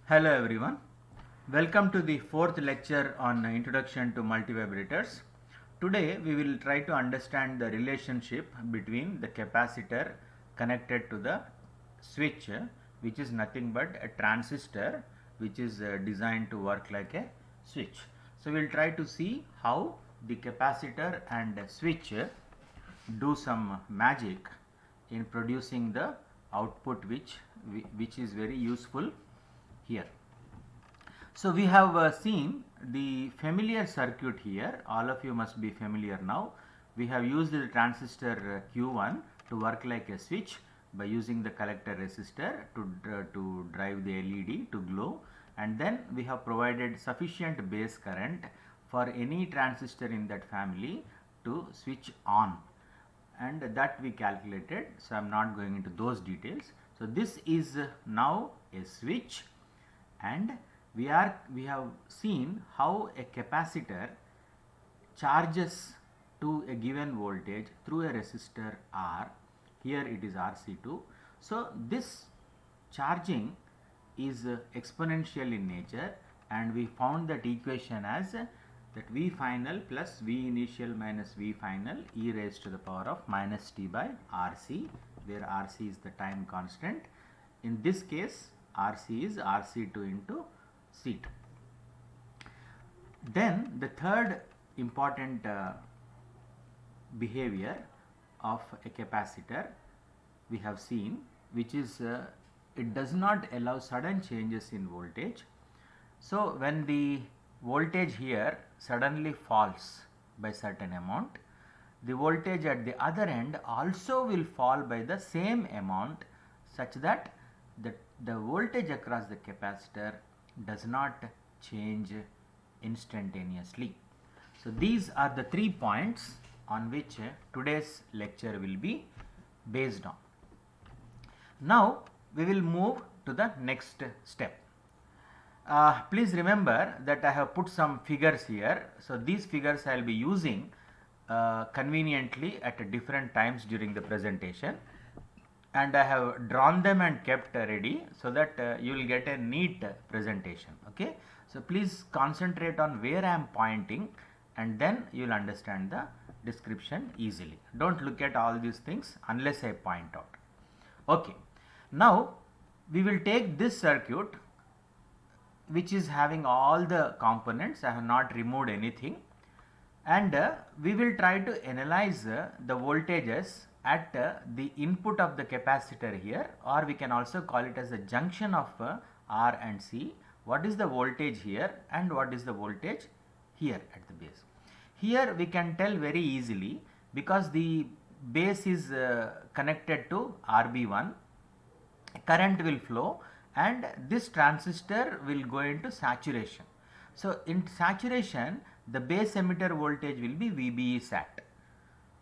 Hello everyone. Welcome to the fourth lecture on Introduction to Multivibrators. Today we will try to understand the relationship between the capacitor connected to the switch, which is nothing but a transistor which is designed to work like a switch. So we will try to see how the capacitor and switch do some magic in producing the output which is very useful here. So we have seen the familiar circuit here. All of you must be familiar now. We have used the transistor Q1 to work like a switch by using the collector resistor to drive the LED to glow, and then we have provided sufficient base current for any transistor in that family to switch on, and that we calculated. So I am not going into those details. So this is now a switch, and we have seen how a capacitor charges to a given voltage through a resistor R. Here it is RC2. So this charging is exponential in nature, and we found that equation as that V final plus V initial minus V final e raised to the power of minus t by RC, where RC is the time constant. In this case RC is RC2 into C2. Then the third important behavior of a capacitor we have seen, which is it does not allow sudden changes in voltage. So when the voltage here suddenly falls by certain amount, the voltage at the other end also will fall by the same amount, such that the voltage across the capacitor does not change instantaneously. So these are the 3 points on which today's lecture will be based on. Now we will move to the next step. Please remember that I have put some figures here. So these figures I will be using conveniently at different times during the presentation, and I have drawn them and kept ready so that you will get a neat presentation. Okay, so please concentrate on where I am pointing, and then you will understand the description easily. Don't look at all these things unless I point out. Okay, now we will take this circuit which is having all the components. I have not removed anything, and we will try to analyze the voltages at the input of the capacitor here, or we can also call it as a junction of R and C. What is the voltage here and what is the voltage here at the base? Here we can tell very easily, because the base is connected to RB1, current will flow and this transistor will go into saturation. So in saturation the base emitter voltage will be VBE sat.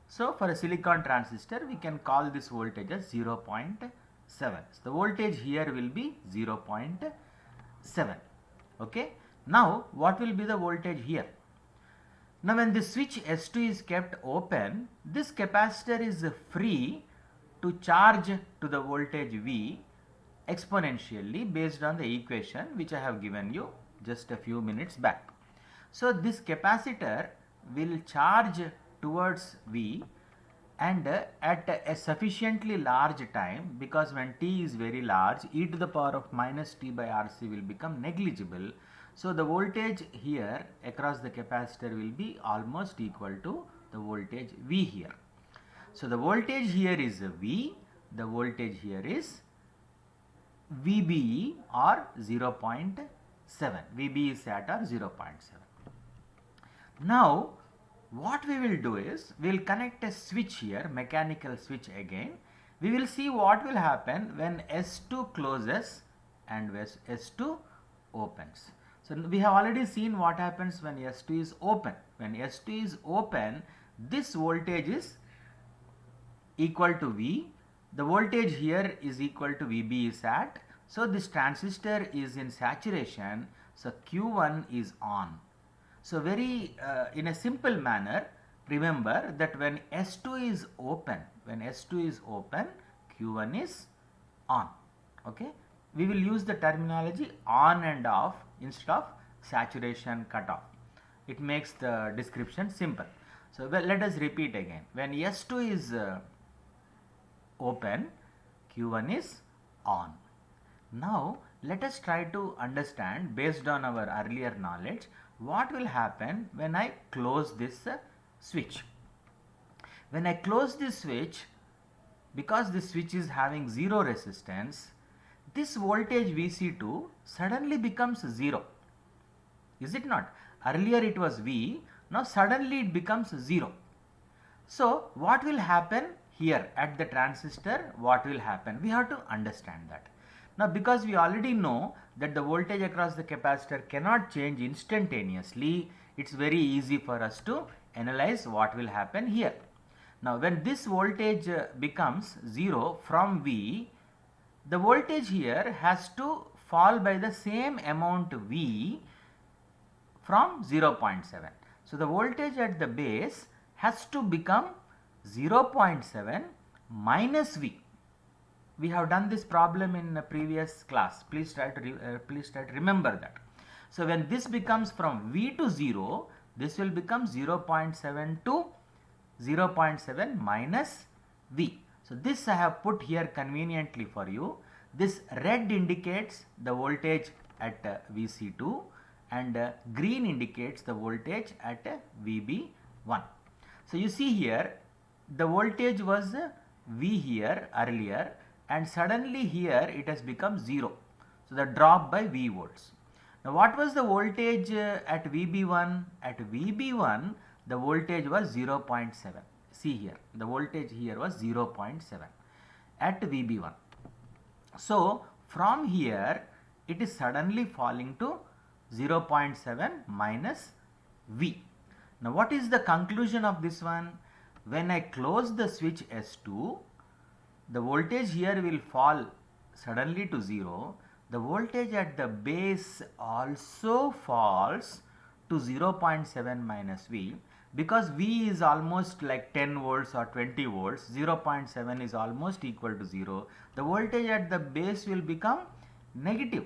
So for a silicon transistor we can call this voltage as 0.7. So the voltage here will be 0.7. Okay. Now what will be the voltage here? Now when the switch S2 is kept open, this capacitor is free to charge to the voltage V exponentially based on the equation which I have given you just a few minutes back. So this capacitor will charge towards V, and at a sufficiently large time, because when t is very large, e to the power of minus t by RC will become negligible. So the voltage here across the capacitor will be almost equal to the voltage V here. So the voltage here is V, the voltage here is VBE or 0.7, VBE sat or 0.7. Now what we will do is we will connect a switch here, mechanical switch again. We will see what will happen when S2 closes and S2 opens. So we have already seen what happens when S2 is open. When S2 is open, this voltage is equal to V. The voltage here is equal to VBE sat. So this transistor is in saturation. So Q1 is on. So very in a simple manner, remember that when S2 is open, Q1 is on. Okay, we will use the terminology on and off instead of saturation cutoff. It makes the description simple. So well, let us repeat again. When S2 is open, Q1 is on. Now let us try to understand, based on our earlier knowledge, what will happen when I close this switch. When I close this switch, because this switch is having zero resistance, this voltage Vc2 suddenly becomes 0. Is it not? Earlier it was V, now suddenly it becomes 0. So what will happen here at the transistor? What will happen? We have to understand that. Now because we already know that the voltage across the capacitor cannot change instantaneously, it's very easy for us to analyze what will happen here. Now when this voltage becomes 0 from V, the voltage here has to fall by the same amount V from 0.7. So the voltage at the base has to become 0.7 minus V. We have done this problem in a previous class. Please try to remember that. So when this becomes from V to 0, this will become 0.7 to 0.7 minus V. So this I have put here conveniently for you. This red indicates the voltage at Vc2 and green indicates the voltage at Vb1. So you see here the voltage was V here earlier, and suddenly here it has become 0. So the drop by V volts. Now what was the voltage at Vb1? At Vb1 the voltage was 0.7. See here, the voltage here was 0.7 at Vb1. So from here it is suddenly falling to 0.7 minus V. Now what is the conclusion of this one? When I close the switch S2, the voltage here will fall suddenly to 0. The voltage at the base also falls to 0.7 minus V, because V is almost like 10 volts or 20 volts, 0.7 is almost equal to 0. The voltage at the base will become negative,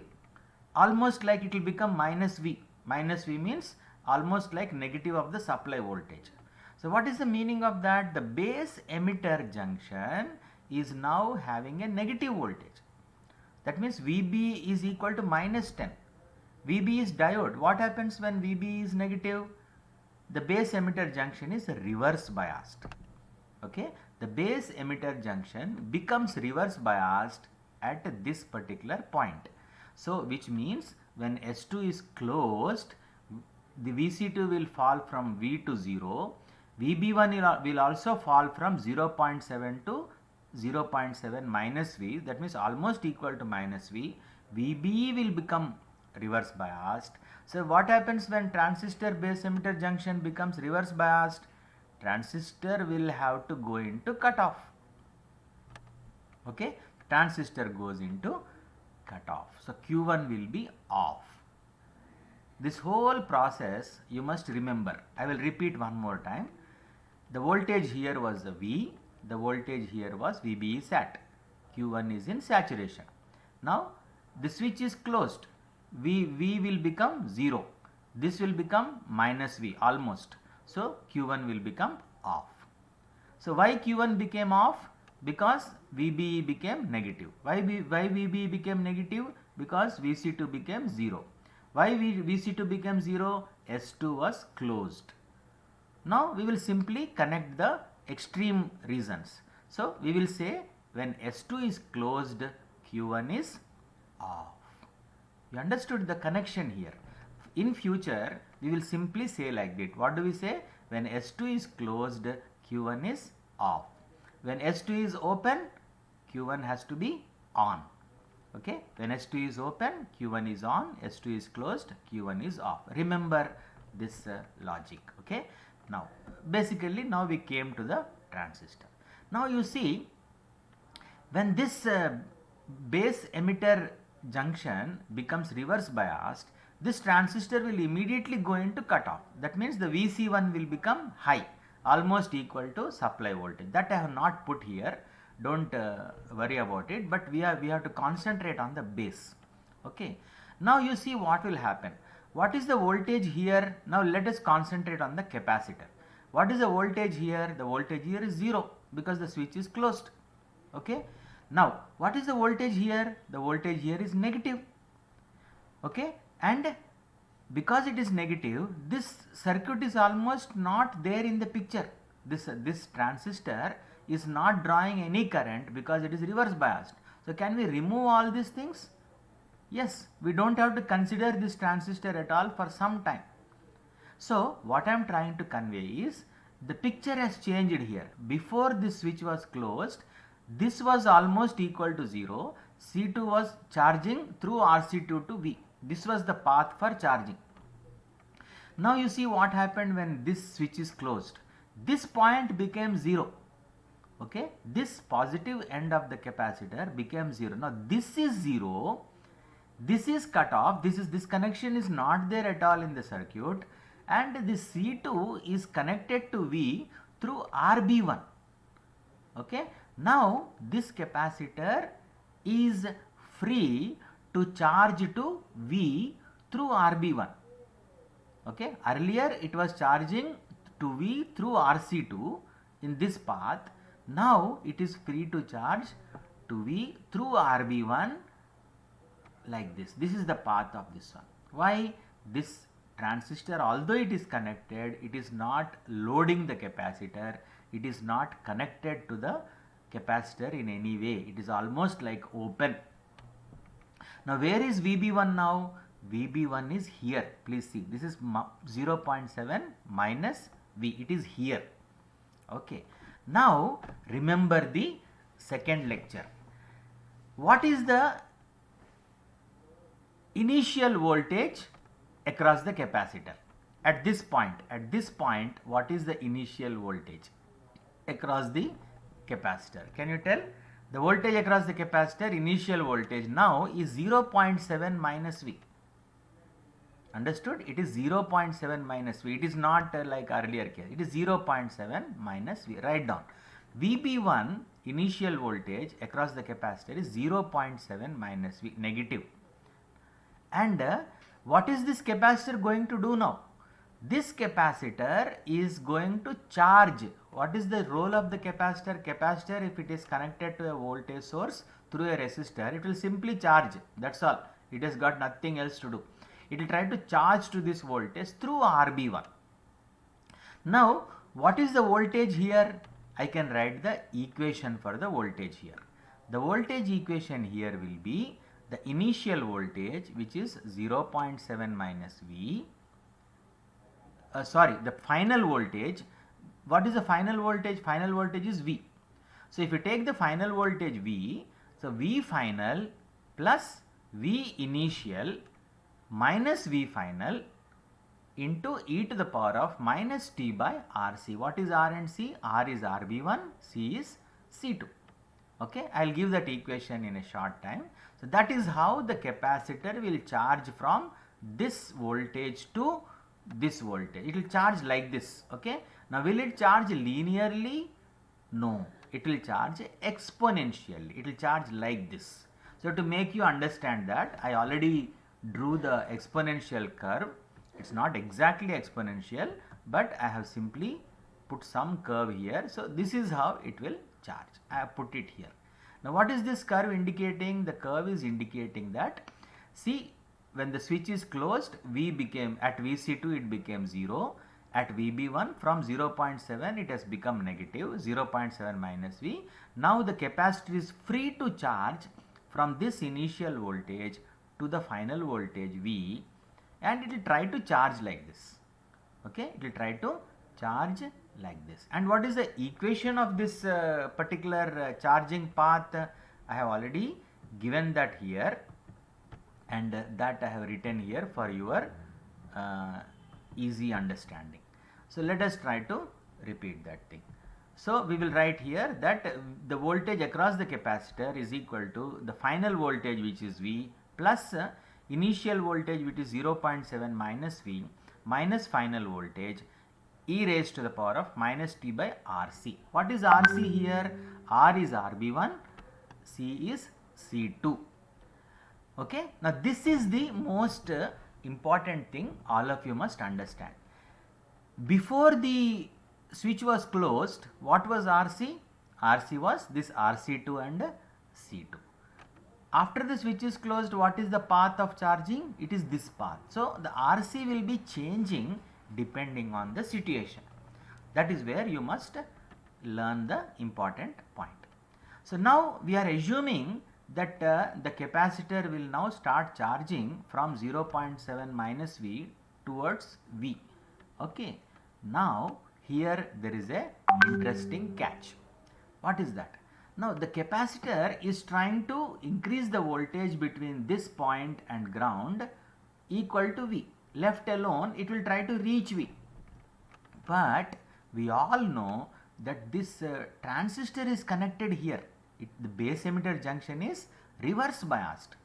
almost like it will become minus V. Minus V means almost like negative of the supply voltage. So what is the meaning of that? The base emitter junction is now having a negative voltage. That means Vb is equal to minus 10. Vb is diode. What happens when Vb is negative? The base emitter junction is reverse biased. Okay, the base emitter junction becomes reverse biased at this particular point. So which means when S2 is closed, the Vc2 will fall from V to 0. Vb1 will also fall from 0.7 to 0.7 minus V, that means almost equal to minus V. Vb will become reverse biased. So what happens when transistor base emitter junction becomes reverse biased? Transistor will have to go into cutoff. Okay, transistor goes into cutoff. So Q1 will be off. This whole process you must remember. I will repeat one more time. The voltage here was the V, the voltage here was Vb is at. Q1 is in saturation. Now the switch is closed. V will become 0. This will become minus V almost. So Q1 will become off. So why Q1 became off? Because Vb became negative. Why Vb became negative? Because Vc2 became 0. Why Vc2 became 0? S2 was closed. Now we will simply connect the extreme reasons. So we will say when S2 is closed, Q1 is off. You understood the connection here. In future we will simply say like that. What do we say? When S2 is closed, Q1 is off. When S2 is open, Q1 has to be on. Okay, when S2 is open, Q1 is on, S2 is closed, Q1 is off. Remember this logic. Okay, now basically now we came to the transistor. Now you see, when this base emitter junction becomes reverse biased, this transistor will immediately go into cutoff. That means the Vc1 will become high, almost equal to supply voltage. That I have not put here. don't worry about it, but we have to concentrate on the base. Okay, now you see what will happen. What is the voltage here? Now let us concentrate on the capacitor. What is the voltage here? The voltage here is 0 because the switch is closed. Okay, now what is the voltage here? The voltage here is negative. Okay, and because it is negative, this circuit is almost not there in the picture. This transistor is not drawing any current because it is reverse biased. So can we remove all these things? Yes, we don't have to consider this transistor at all for some time. So what I am trying to convey is the picture has changed here. Before this switch was closed, this was almost equal to 0. C2 was charging through RC2 to V. This was the path for charging. Now you see what happened when this switch is closed. This point became 0. Okay, this positive end of the capacitor became 0. Now this is 0. This is cut off. This connection is not there at all in the circuit, and this C2 is connected to V through RB1. Okay, now this capacitor is free to charge to V through RB1. Okay, earlier it was charging to V through RC2 in this path. Now it is free to charge to V through RB1 like this. This is the path of this one. Why? This transistor, although it is connected, it is not loading the capacitor, it is not connected to the capacitor in any way. It is almost like open. Now where is VB1 now? VB1 is here. Please see, this is 0.7 minus V. It is here. Okay. Now remember the second lecture. What is the initial voltage across the capacitor? At this point, what is the initial voltage across the capacitor? Can you tell? The voltage across the capacitor, initial voltage now is 0.7 minus V. Understood? It is 0.7 minus V. It is not like earlier case. It is 0.7 minus V. Write down. VB1 initial voltage across the capacitor is 0.7 minus V, negative. And what is this capacitor going to do now? This capacitor is going to charge. What is the role of the capacitor? Capacitor, if it is connected to a voltage source through a resistor, it will simply charge. That's all. It has got nothing else to do. It will try to charge to this voltage through RB1. Now, what is the voltage here? I can write the equation for the voltage here. The voltage equation here will be the initial voltage, which is 0.7 minus V. The final voltage. What is the final voltage? Final voltage is V. So if you take the final voltage V, so V final plus V initial minus V final into e to the power of minus t by RC. What is R and C? R is RB1, C is C2. Okay, I will give that equation in a short time. So that is how the capacitor will charge from this voltage to this voltage. It will charge like this. Okay, now will it charge linearly? No, it will charge exponentially. It will charge like this. So to make you understand that, I already drew the exponential curve. It's not exactly exponential, but I have simply put some curve here. So this is how it will charge. I have put it here. Now what is this curve indicating? The curve is indicating that, see, when the switch is closed, V became, at VC2 it became 0. At VB1 from 0.7 it has become negative, 0.7 minus V. Now the capacitor is free to charge from this initial voltage to the final voltage V, and it will try to charge like this. Okay, it will try to charge like this. And what is the equation of this particular charging path? I have already given that here, and that I have written here for your easy understanding. So let us try to repeat that thing. So we will write here that the voltage across the capacitor is equal to the final voltage, which is V, plus initial voltage, which is 0.7 minus V, minus final voltage e raised to the power of minus t by RC. What is RC here? R is RB1, C is C2. Okay, now this is the most important thing all of you must understand. Before the switch was closed, what was RC? RC was this RC2 and C2. After the switch is closed, what is the path of charging? It is this path. So the RC will be changing depending on the situation. That is where you must learn the important point. So now we are assuming that the capacitor will now start charging from 0.7 minus V towards V. Okay. Now here there is a interesting catch. What is that? Now the capacitor is trying to increase the voltage between this point and ground equal to V. Left alone, it will try to reach V. But we all know that this transistor is connected here. The base emitter junction is reverse biased.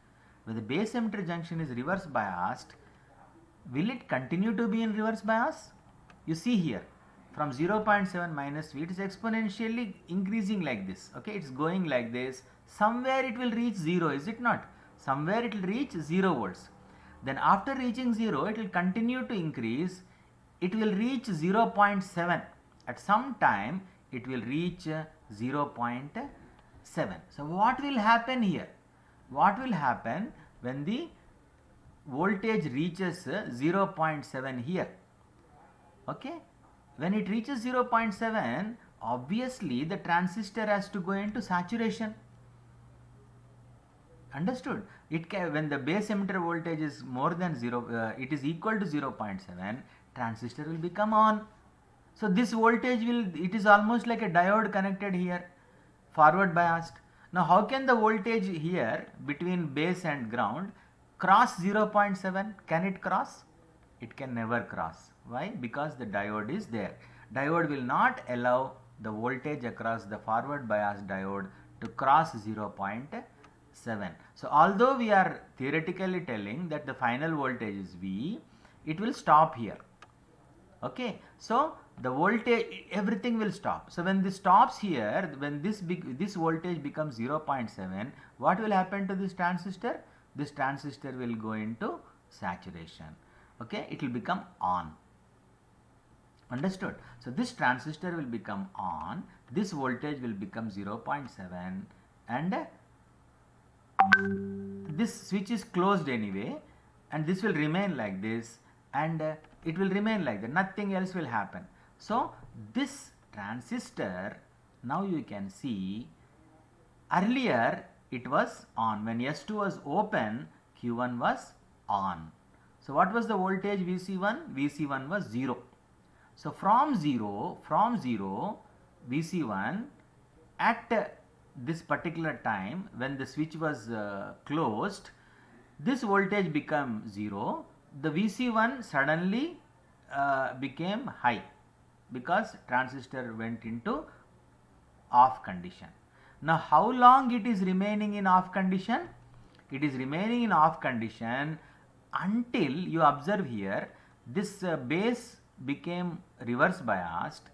When the base emitter junction is reverse biased, will it continue to be in reverse bias? You see here, from 0.7 minus V, it is exponentially increasing like this. Okay, it's going like this. Somewhere it will reach 0, is it not? Somewhere it will reach 0 volts. Then after reaching 0, it will continue to increase. It will reach 0.7. At some time, it will reach 0.7. So what will happen here? What will happen when the voltage reaches 0.7 here? Okay, when it reaches 0.7, obviously the transistor has to go into saturation. Understood? It can, when the base emitter voltage is more than 0, it is equal to 0.7, transistor will become on. So this voltage will, it is almost like a diode connected here, forward biased. Now how can the voltage here between base and ground cross 0.7? Can it cross? It can never cross. Why? Because the diode is there. Diode will not allow the voltage across the forward bias diode to cross 0.7. So although we are theoretically telling that the final voltage is V, it will stop here. Okay, so the voltage, everything will stop. So when this stops here, when this voltage becomes 0.7, what will happen to this transistor? This transistor will go into saturation. Okay, it will become on. Understood? So this transistor will become on, this voltage will become 0.7, and this switch is closed anyway, and this will remain like this, and it will remain like that, nothing else will happen. So this transistor, now you can see, earlier it was on. When S2 was open, Q1 was on. So what was the voltage VC1? VC1 was 0. So from 0, VC1 at this particular time when the switch was closed, this voltage became 0. The VC1 suddenly became high because transistor went into off condition. Now how long it is remaining in off condition? It is remaining in off condition until you observe here, this base became reverse biased,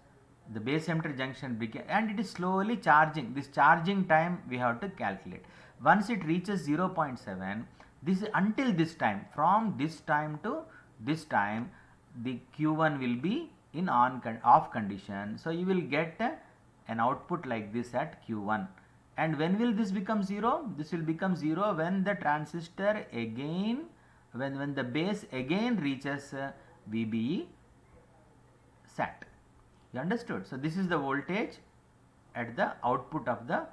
the base emitter junction became, and it is slowly charging. This charging time we have to calculate. Once it reaches 0.7, this until this time, from this time to this time, the Q1 will be in off condition. So you will get an output like this at Q1. And when will this become 0? This will become 0 when the transistor again, when the base again reaches VBE sat. You understood? So this is the voltage at the output of the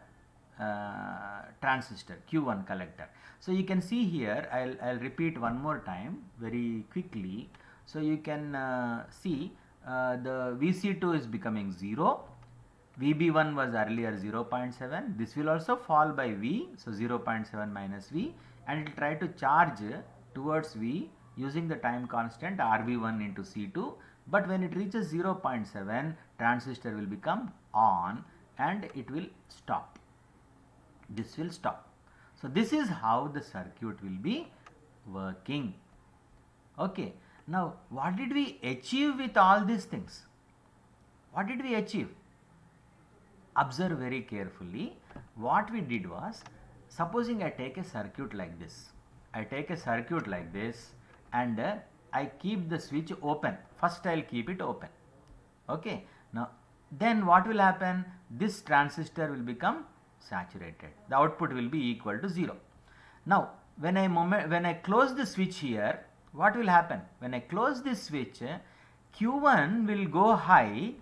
transistor Q1 collector. So you can see here, I'll repeat one more time very quickly. So you can see the VC2 is becoming 0. VB1 was earlier 0.7. This will also fall by V. So 0.7 minus V, and it will try to charge towards V using the time constant RV1 into C2. But when it reaches 0.7, transistor will become on and it will stop. This will stop. So this is how the circuit will be working. Okay. Now what did we achieve with all these things? What did we achieve? observe very carefully. What we did was, supposing I take a circuit like this. I take a circuit like this and I keep the switch open. First I will keep it open. Okay. Now then what will happen? This transistor will become saturated. The output will be equal to 0. Now when I close the switch here, what will happen? When I close this switch, Q1 will go high,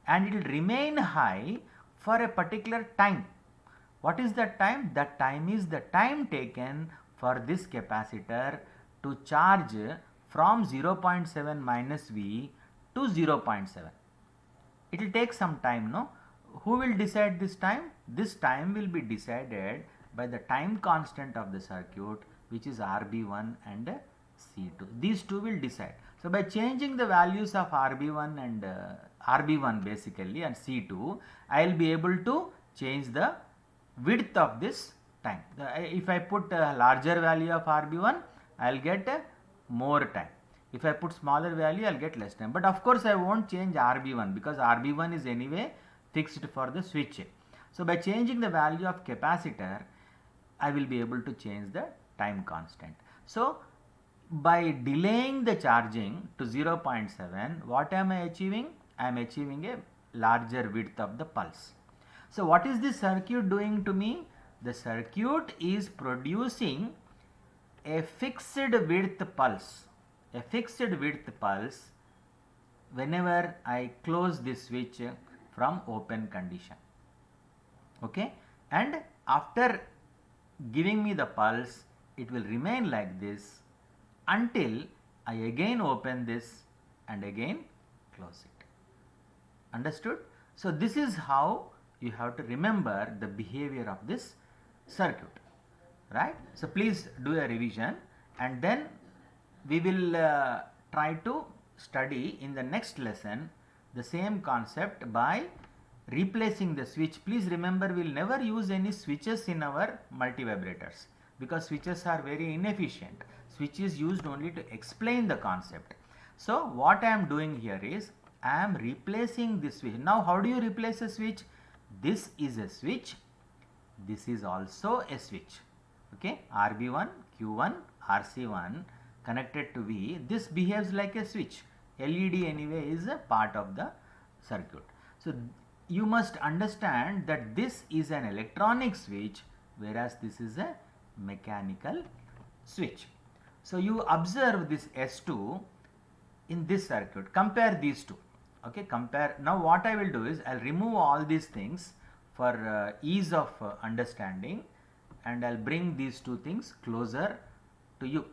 and it will remain high for a particular time. What is that time? That time is the time taken for this capacitor to charge from 0.7 minus V to 0.7. It will take some time, no? Who will decide this time? This time will be decided by the time constant of the circuit, which is RB1 and C2. These two will decide. So by changing the values of RB1 and RB1 basically and C2, I will be able to change the width of this time. If I put a larger value of RB1, I will get more time. If I put smaller value, I will get less time. But of course, I won't change RB1 because RB1 is anyway fixed for the switch. So by changing the value of capacitor, I will be able to change the time constant. So by delaying the charging to 0.7, what am I achieving? I am achieving a larger width of the pulse. So what is this circuit doing to me? The circuit is producing a fixed width pulse. A fixed width pulse whenever I close this switch from open condition. Okay, and after giving me the pulse, it will remain like this until I again open this and again close it. Understood? So this is how you have to remember the behavior of this circuit, right? So please do a revision, and then we will try to study in the next lesson the same concept by replacing the switch. Please remember, we will never use any switches in our multivibrators because switches are very inefficient. Switch is used only to explain the concept. So what I am doing here is I am replacing this switch. Now how do you replace a switch? This is a switch, this is also a switch. Okay, RB1, Q1, RC1 connected to V. This behaves like a switch. LED anyway is a part of the circuit. So you must understand that this is an electronic switch, whereas this is a mechanical switch. So you observe this S2 in this circuit. Compare these two. Okay, compare. Now what I will do is I will remove all these things for ease of understanding, and I will bring these two things closer to you.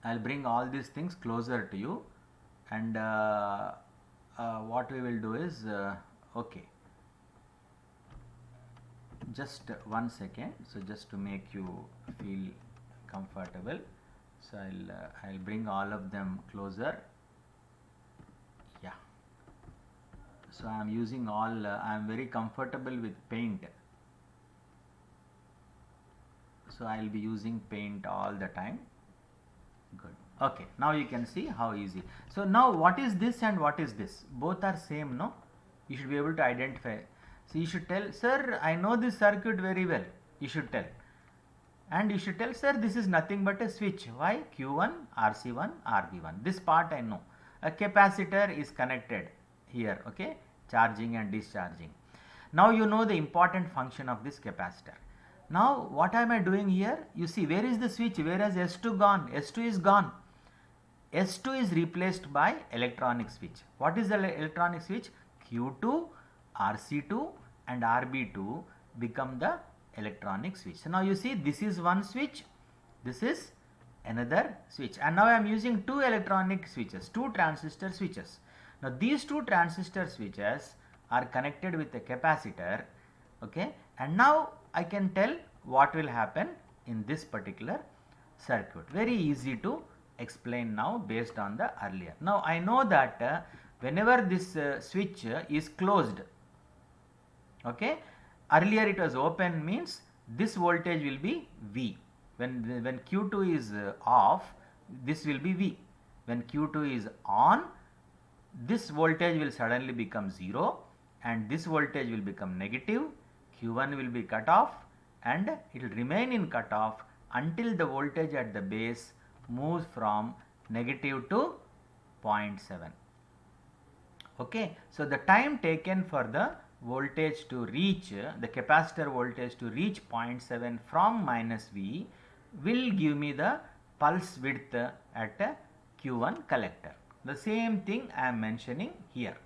I will bring all these things closer to you, and what we will do is okay, just 1 second. So just to make you feel comfortable, so I'll bring all of them closer. Yeah, so I am using all I am very comfortable with paint, so I will be using paint all the time. Good. Okay, now you can see how easy. So now what is this and what is this? Both are same, no? You should be able to identify. So you should tell, sir, I know this circuit very well. You should tell. And you should tell, sir, this is nothing but a switch. Why? Q1, RC1, RB1. This part I know. A capacitor is connected here, okay? Charging and discharging. Now you know the important function of this capacitor. Now what am I doing here? You see, where is the switch? Where has S2 gone? S2 is gone. S2 is replaced by electronic switch. What is the electronic switch? Q2, RC2 and RB2 become the electronic switch. So now you see, this is one switch, this is another switch, and now I am using two electronic switches, two transistor switches. Now these two transistor switches are connected with a capacitor, okay, and now I can tell what will happen in this particular circuit. Very easy to explain now based on the earlier. Now I know that whenever this switch is closed, okay, earlier it was open, means this voltage will be V. When Q2 is off, this will be V. When Q2 is on, this voltage will suddenly become 0 and this voltage will become negative, Q1 will be cut off and it will remain in cut off until the voltage at the base moves from negative to 0.7. Okay, so the time taken for the voltage to reach, the capacitor voltage to reach 0.7 from minus V will give me the pulse width at Q1 collector. The same thing I am mentioning here.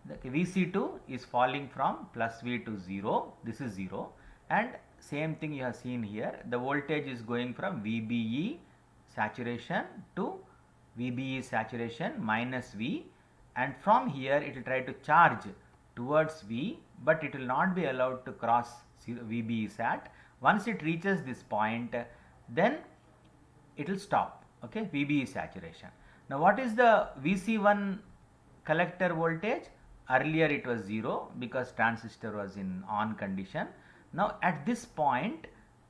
The Vc2 is falling from plus V to 0, this is 0, and same thing you have seen here, the voltage is going from VBE saturation to VBE saturation minus V, and from here it will try to charge towards V, but it will not be allowed to cross VBE sat. Once it reaches this point, then it will stop, okay, VBE saturation. Now what is the Vc1 collector voltage? Earlier it was 0 because transistor was in on condition. Now at this point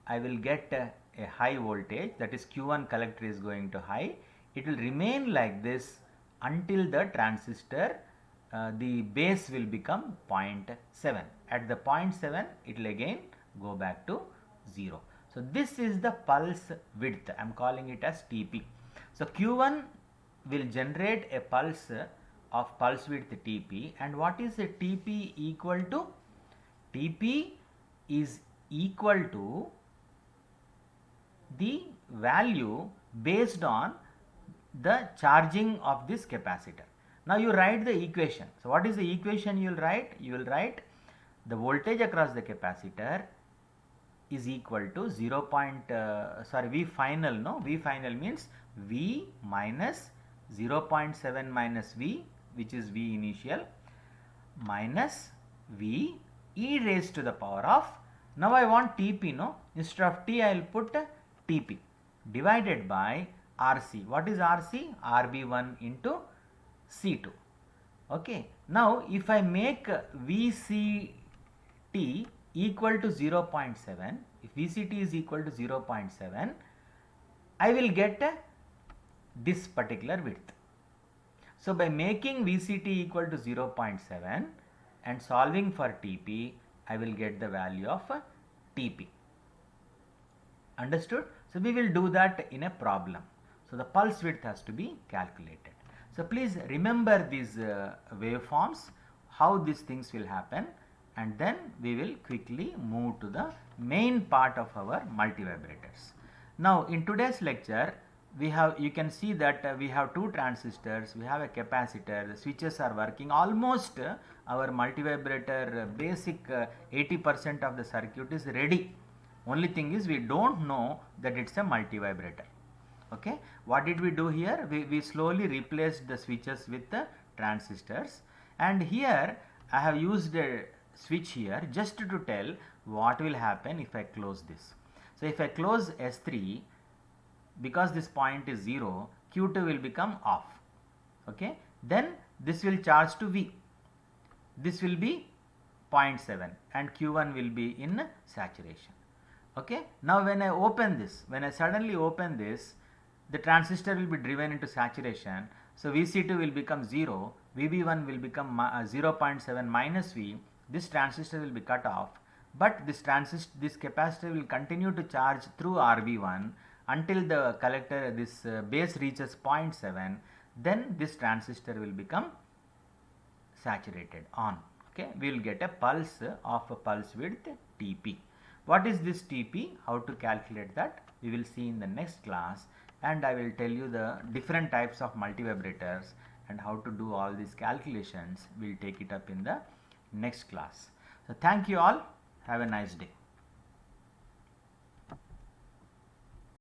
I will get a high voltage, that is Q1 collector is going to high. It will remain like this until the transistor, the base will become 0.7. At the 0.7 it will again go back to 0. So this is the pulse width, I am calling it as Tp. So Q1 will generate a pulse of pulse width Tp, and what is a Tp equal to? Tp is equal to the value based on the charging of this capacitor. Now you write the equation. So what is the equation you will write? You will write the voltage across the capacitor is equal to V final, no, V final means V minus 0.7 minus V, which is V initial, minus V e raised to the power of, now I want Tp, no, instead of T I will put Tp divided by RC. What is RC? RB1 into C2. Okay. Now if I make VCT equal to 0.7, if VCT is equal to 0.7, I will get this particular width. So by making VCT equal to 0.7 and solving for Tp, I will get the value of Tp. Understood? So we will do that in a problem. So the pulse width has to be calculated. So please remember these waveforms, how these things will happen, and then we will quickly move to the main part of our multivibrators. Now in today's lecture, we have, you can see that we have two transistors, we have a capacitor, the switches are working, almost our multivibrator basic 80% of the circuit is ready. Only thing is we don't know that it's a multivibrator. Okay, what did we do here? We slowly replaced the switches with the transistors, and here I have used a switch here just to tell what will happen if I close this. So if I close S3, because this point is 0, Q2 will become off. Okay, then this will charge to V, this will be 0.7 and Q1 will be in saturation. Okay, now when I open this, when I suddenly open this, the transistor will be driven into saturation. So Vc2 will become 0, Vb1 will become 0.7 minus V, this transistor will be cut off, but this capacitor will continue to charge through Rb1 until the collector, this base reaches 0.7, then this transistor will become saturated on. Okay, we will get a pulse of a pulse width Tp. What is this Tp? How to calculate that? We will see in the next class, and I will tell you the different types of multivibrators and how to do all these calculations. We will take it up in the next class. So thank you all. Have a nice day.